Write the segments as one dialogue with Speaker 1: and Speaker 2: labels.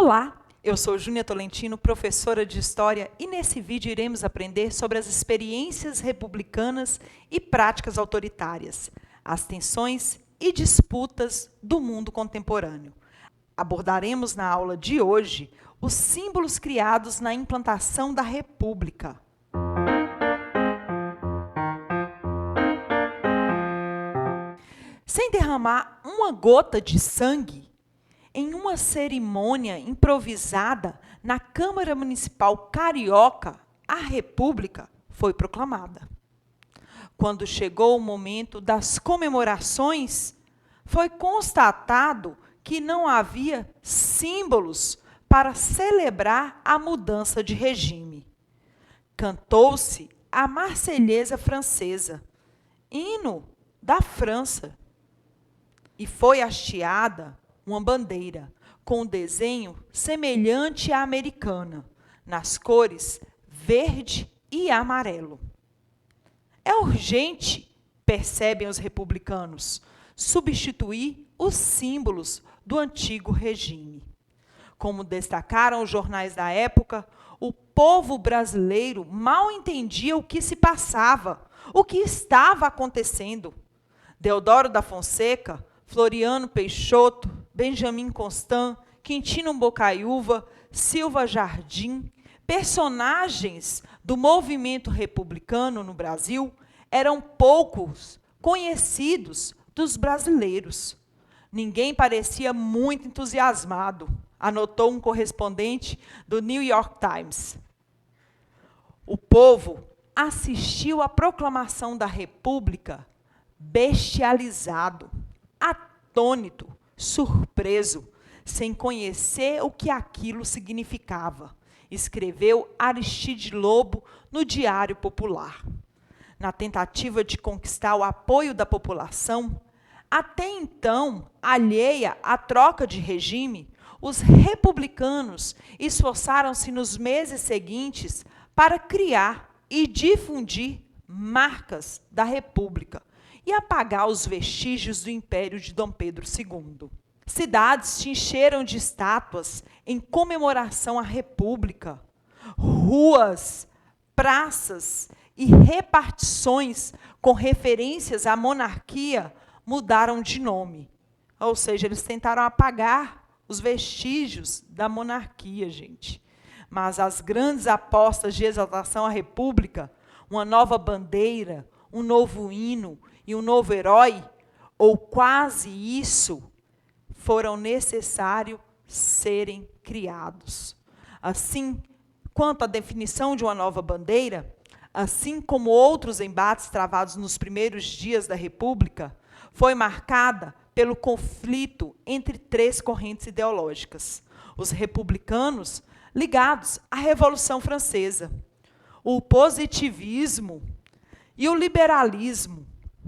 Speaker 1: Olá, eu sou Júnia Tolentino, professora de História, e nesse vídeo iremos aprender sobre as experiências republicanas e práticas autoritárias, as tensões e disputas do mundo contemporâneo. Abordaremos na aula de hoje os símbolos criados na implantação da República. Sem derramar uma gota de sangue, em uma cerimônia improvisada na Câmara Municipal Carioca, a República foi proclamada. Quando chegou o momento das comemorações, foi constatado que não havia símbolos para celebrar a mudança de regime. Cantou-se a Marselhesa francesa, hino da França, e foi hasteada uma bandeira com um desenho semelhante à americana, nas cores verde e amarelo. É urgente, percebem os republicanos, substituir os símbolos do antigo regime. Como destacaram os jornais da época, o povo brasileiro mal entendia o que se passava, o que estava acontecendo. Deodoro da Fonseca, Floriano Peixoto, Benjamin Constant, Quintino Bocaiúva, Silva Jardim, personagens do movimento republicano no Brasil, eram poucos conhecidos dos brasileiros. Ninguém parecia muito entusiasmado, anotou um correspondente do New York Times. O povo assistiu à proclamação da República bestializado, atônito, surpreso, sem conhecer o que aquilo significava, escreveu Aristide Lobo no Diário Popular. Na tentativa de conquistar o apoio da população, até então alheia à troca de regime, os republicanos esforçaram-se nos meses seguintes para criar e difundir marcas da República e apagar os vestígios do Império de Dom Pedro II. Cidades se encheram de estátuas em comemoração à República. Ruas, praças e repartições com referências à monarquia mudaram de nome. Ou seja, eles tentaram apagar os vestígios da monarquia, gente. Mas as grandes apostas de exaltação à República, uma nova bandeira, um novo hino e um novo herói, ou quase isso, foram necessários serem criados. Assim, quanto à definição de uma nova bandeira, assim como outros embates travados nos primeiros dias da República, foi marcada pelo conflito entre três correntes ideológicas: os republicanos, ligados à Revolução Francesa, o positivismo e o liberalismo.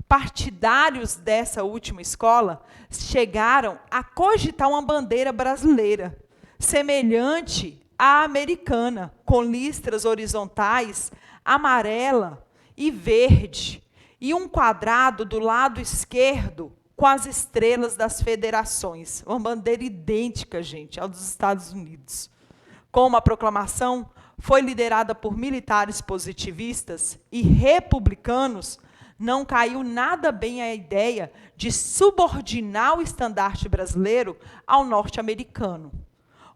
Speaker 1: Partidários dessa última escola chegaram a cogitar uma bandeira brasileira, semelhante à americana, com listras horizontais, amarela e verde, e um quadrado do lado esquerdo com as estrelas das federações. Uma bandeira idêntica, gente, à dos Estados Unidos. Como a proclamação foi liderada por militares positivistas e republicanos, não caiu nada bem a ideia de subordinar o estandarte brasileiro ao norte-americano.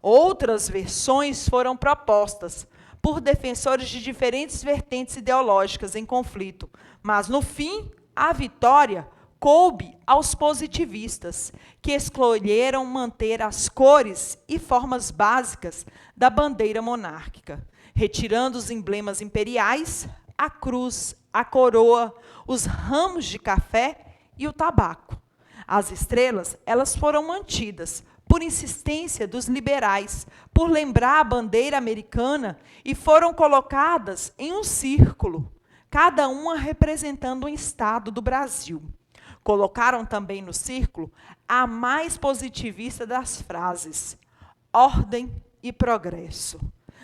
Speaker 1: Outras versões foram propostas por defensores de diferentes vertentes ideológicas em conflito, mas, no fim, a vitória coube aos positivistas, que escolheram manter as cores e formas básicas da bandeira monárquica, retirando os emblemas imperiais, a cruz, a coroa, os ramos de café e o tabaco. As estrelas, elas foram mantidas por insistência dos liberais, por lembrar a bandeira americana, e foram colocadas em um círculo, cada uma representando um estado do Brasil. Colocaram também no círculo a mais positivista das frases: ordem e progresso.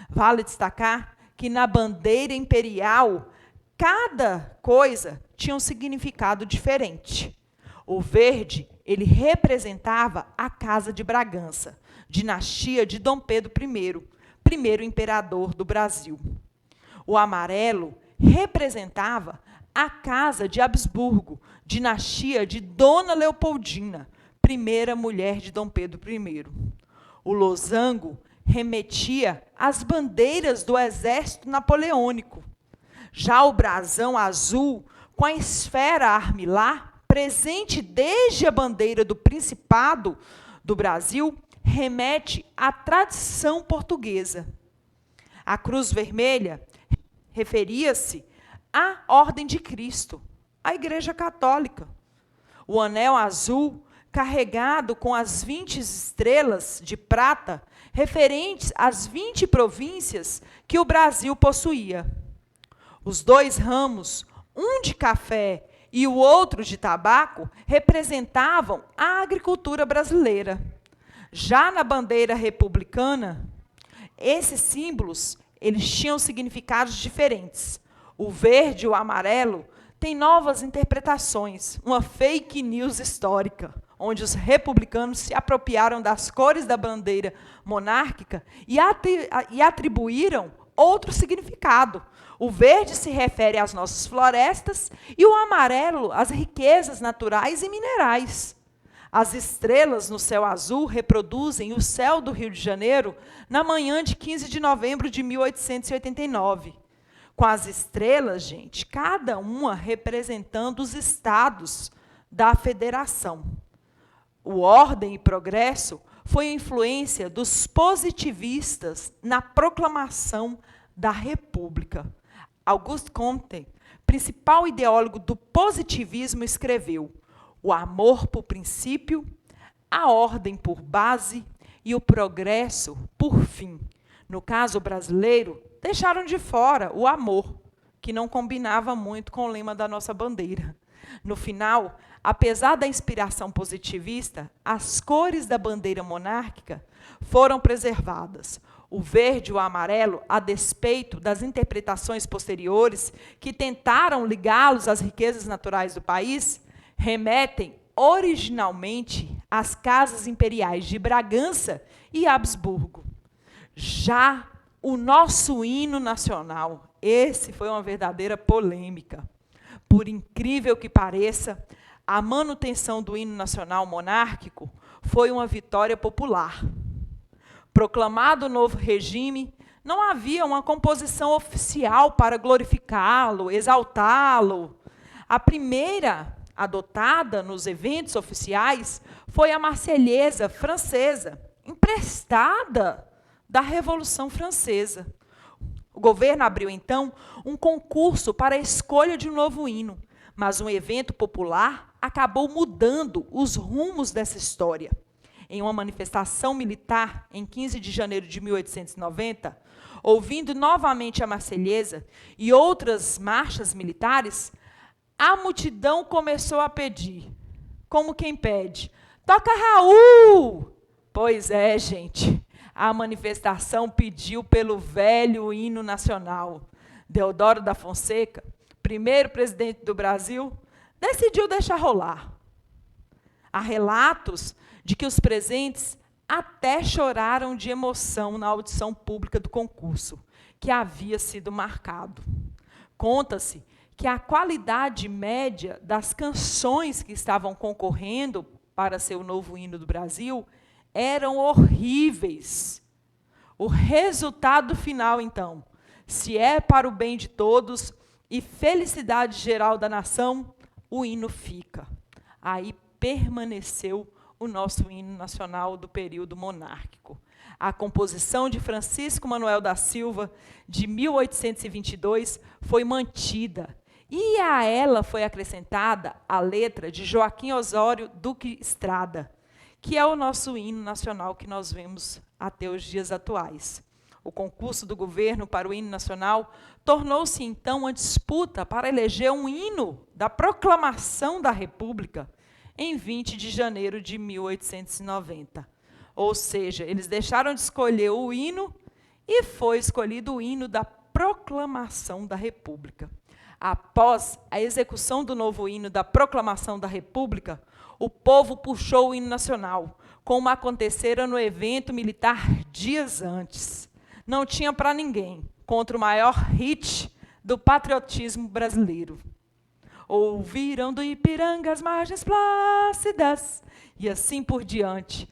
Speaker 1: Vale destacar que na bandeira imperial, cada coisa tinha um significado diferente. O verde Ele representava a Casa de Bragança, dinastia de Dom Pedro I, primeiro imperador do Brasil. O amarelo representava a Casa de Habsburgo, dinastia de Dona Leopoldina, primeira mulher de Dom Pedro I. O losango remetia às bandeiras do exército napoleônico. Já o brasão azul, com a esfera armilar, presente desde a bandeira do Principado do Brasil, remete à tradição portuguesa. A cruz vermelha referia-se à Ordem de Cristo, à Igreja Católica. O anel azul, carregado com as 20 estrelas de prata, referentes às 20 províncias que o Brasil possuía. Os dois ramos, um de café e o outro de tabaco, representavam a agricultura brasileira. Já na bandeira republicana, esses símbolos eles tinham significados diferentes. O verde e o amarelo têm novas interpretações, uma fake news histórica, onde os republicanos se apropriaram das cores da bandeira monárquica e atribuíram outro significado. O verde se refere às nossas florestas e o amarelo às riquezas naturais e minerais. As estrelas no céu azul reproduzem o céu do Rio de Janeiro na manhã de 15 de novembro de 1889. Com as estrelas, gente, cada uma representando os estados da federação. O Ordem e Progresso foi a influência dos positivistas na proclamação da República. Auguste Comte, principal ideólogo do positivismo, escreveu: o amor por princípio, a ordem por base e o progresso por fim. No caso brasileiro, deixaram de fora o amor, que não combinava muito com o lema da nossa bandeira. No final, apesar da inspiração positivista, as cores da bandeira monárquica foram preservadas. O verde e o amarelo, a despeito das interpretações posteriores que tentaram ligá-los às riquezas naturais do país, remetem originalmente às casas imperiais de Bragança e Habsburgo. Já o nosso hino nacional, esse foi uma verdadeira polêmica. Por incrível que pareça, a manutenção do hino nacional monárquico foi uma vitória popular. Proclamado o novo regime, não havia uma composição oficial para glorificá-lo, exaltá-lo. A primeira adotada nos eventos oficiais foi a Marselhesa francesa, emprestada da Revolução Francesa. O governo abriu, então, um concurso para a escolha de um novo hino, mas um evento popular acabou mudando os rumos dessa história. Em uma manifestação militar, em 15 de janeiro de 1890, ouvindo novamente a Marselhesa e outras marchas militares, a multidão começou a pedir, como quem pede, toca Raul! Pois é, gente, a manifestação pediu pelo velho hino nacional. Deodoro da Fonseca, primeiro presidente do Brasil, decidiu deixar rolar. Há relatos de que os presentes até choraram de emoção na audição pública do concurso, que havia sido marcado. Conta-se que a qualidade média das canções que estavam concorrendo para ser o novo hino do Brasil eram horríveis. O resultado final, então, se é para o bem de todos e felicidade geral da nação, o hino fica. Aí permaneceu o nosso hino nacional do período monárquico. A composição de Francisco Manuel da Silva, de 1822, foi mantida, e a ela foi acrescentada a letra de Joaquim Osório Duque Estrada, que é o nosso hino nacional que nós vemos até os dias atuais. O concurso do governo para o hino nacional tornou-se, então, uma disputa para eleger um hino da proclamação da República em 20 de janeiro de 1890. Ou seja, eles deixaram de escolher o hino e foi escolhido o hino da proclamação da República. Após a execução do novo hino da Proclamação da República, o povo puxou o hino nacional, como acontecera no evento militar dias antes. Não tinha para ninguém, contra o maior hit do patriotismo brasileiro. Ouviram do Ipiranga as margens plácidas, e assim por diante.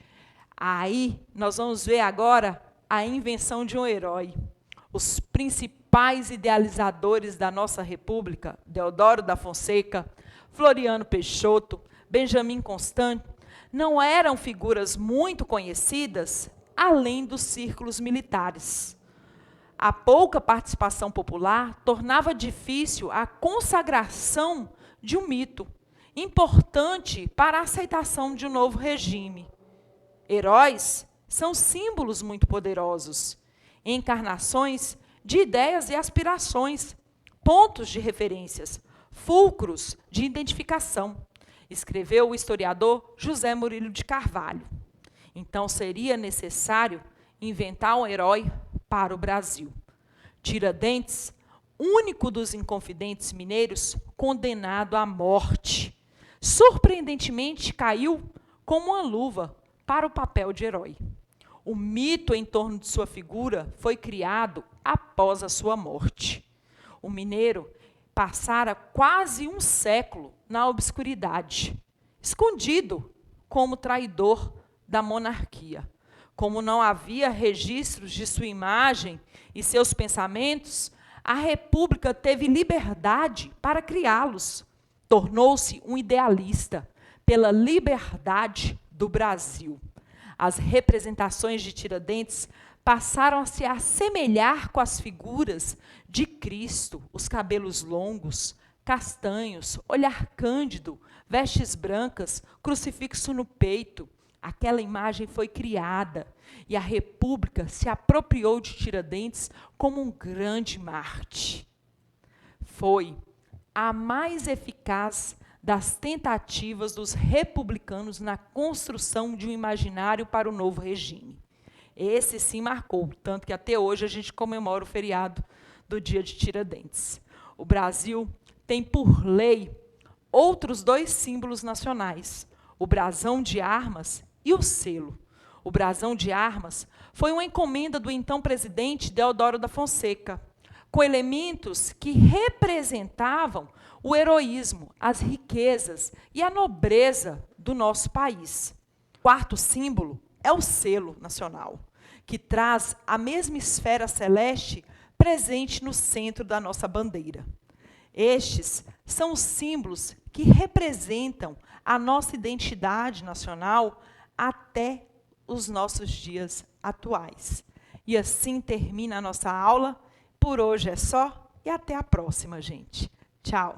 Speaker 1: Aí, nós vamos ver agora a invenção de um herói. Os principais idealizadores da nossa República, Deodoro da Fonseca, Floriano Peixoto, Benjamin Constant, não eram figuras muito conhecidas, além dos círculos militares. A pouca participação popular tornava difícil a consagração de um mito, importante para a aceitação de um novo regime. Heróis são símbolos muito poderosos, encarnações de ideias e aspirações, pontos de referências, fulcros de identificação, escreveu o historiador José Murilo de Carvalho. Então, seria necessário inventar um herói para o Brasil. Tiradentes, único dos inconfidentes mineiros, condenado à morte, surpreendentemente caiu como uma luva para o papel de herói. O mito em torno de sua figura foi criado após a sua morte. O mineiro passara quase um século na obscuridade, escondido como traidor da monarquia. Como não havia registros de sua imagem e seus pensamentos, a República teve liberdade para criá-los. Tornou-se um idealista pela liberdade do Brasil. As representações de Tiradentes passaram a se assemelhar com as figuras de Cristo, os cabelos longos, castanhos, olhar cândido, vestes brancas, crucifixo no peito. Aquela imagem foi criada e a República se apropriou de Tiradentes como um grande Marte. Foi a mais eficaz das tentativas dos republicanos na construção de um imaginário para o novo regime. Esse sim marcou, tanto que até hoje a gente comemora o feriado do dia de Tiradentes. O Brasil tem, por lei, outros dois símbolos nacionais, o brasão de armas e o selo. O brasão de armas foi uma encomenda do então presidente Deodoro da Fonseca, com elementos que representavam o heroísmo, as riquezas e a nobreza do nosso país. O quarto símbolo é o selo nacional, que traz a mesma esfera celeste presente no centro da nossa bandeira. Estes são os símbolos que representam a nossa identidade nacional até os nossos dias atuais. E assim termina a nossa aula. Por hoje é só e até a próxima, gente. Tchau.